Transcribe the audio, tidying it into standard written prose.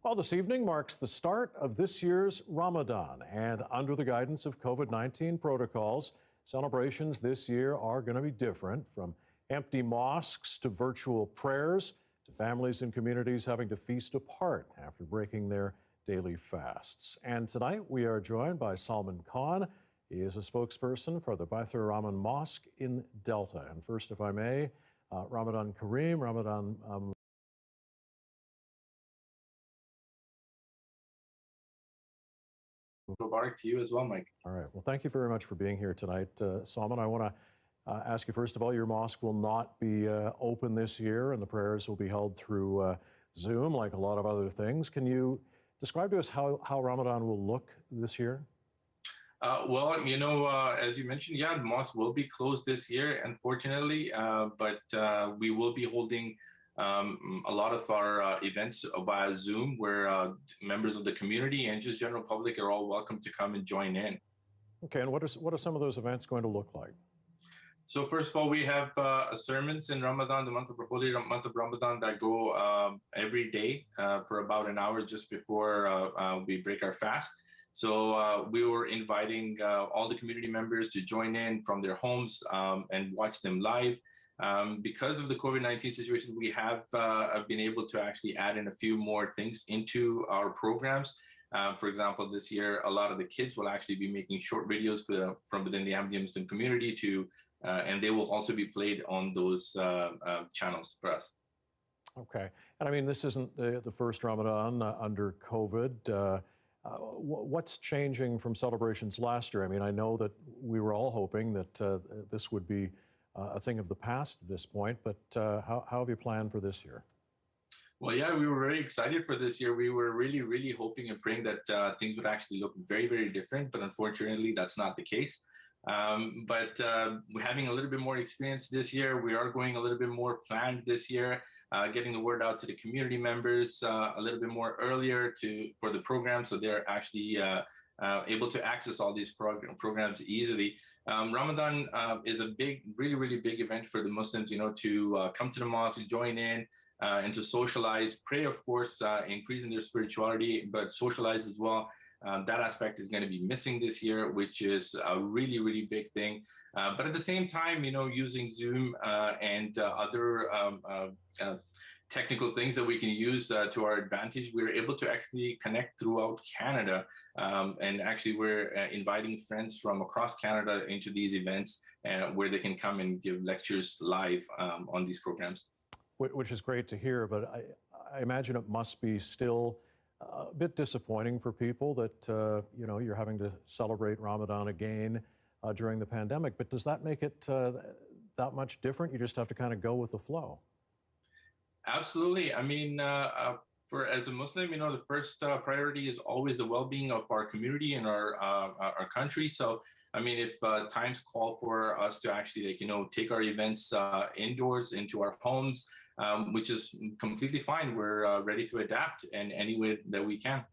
Well, this evening marks the start of this year's Ramadan, and under the guidance of COVID-19 protocols, celebrations this year are going to be different, from empty mosques to virtual prayers to families and communities having to feast apart after breaking their daily fasts. And tonight we are joined by Salman Khan. He is a spokesperson for the Baitur Rahman Mosque in Delta. And first, if I may, Ramadan Kareem, Ramadan Mubarak to you as well, Mike. All right. Well, thank you very much for being here tonight. Salman, I want to ask you, first of all, your mosque will not be open this year, and the prayers will be held through Zoom, like a lot of other things. Can you describe to us how Ramadan will look this year? As you mentioned, the mosque will be closed this year, unfortunately, but we will be holding a lot of our events via Zoom, where members of the community and just general public are all welcome to come and join in. Okay, and what are some of those events going to look like? So first of all, we have sermons in Ramadan, the holy month of Ramadan, that go every day for about an hour just before we break our fast. So we were inviting all the community members to join in from their homes and watch them live. Because of the COVID-19 situation, we have been able to actually add in a few more things into our programs. For example, this year, a lot of the kids will actually be making short videos from within the Ahmadiyya Muslim community and they will also be played on those channels for us. Okay. And I mean, this isn't the first Ramadan under COVID. What's changing from celebrations last year? I mean, I know that we were all hoping that this would be a thing of the past at this point, but how have you planned for this year? Well, yeah, we were very excited for this year. We were really, really hoping and praying that things would actually look very, very different, but unfortunately, that's not the case. But we're having a little bit more experience this year. We are going a little bit more planned this year, getting the word out to the community members a little bit more earlier for the program, so they're actually able to access all these programs easily. Ramadan is a really, really big event for the Muslims, to come to the mosque, join in, and to socialize, pray, of course, increasing their spirituality, but socialize as well. That aspect is going to be missing this year, which is a really, really big thing. But at the same time, using Zoom and other technical things that we can use to our advantage, we're able to actually connect throughout Canada. And actually, we're inviting friends from across Canada into these events where they can come and give lectures live on these programs. Which is great to hear, but I imagine it must be still a bit disappointing for people that you're having to celebrate Ramadan again during the pandemic. But does that make it that much different? You just have to kind of go with the flow. Absolutely. I mean, as a Muslim, the first priority is always the well-being of our community and our country. So, I mean, if times call for us to actually, take our events indoors into our homes, which is completely fine. We're ready to adapt in any way that we can.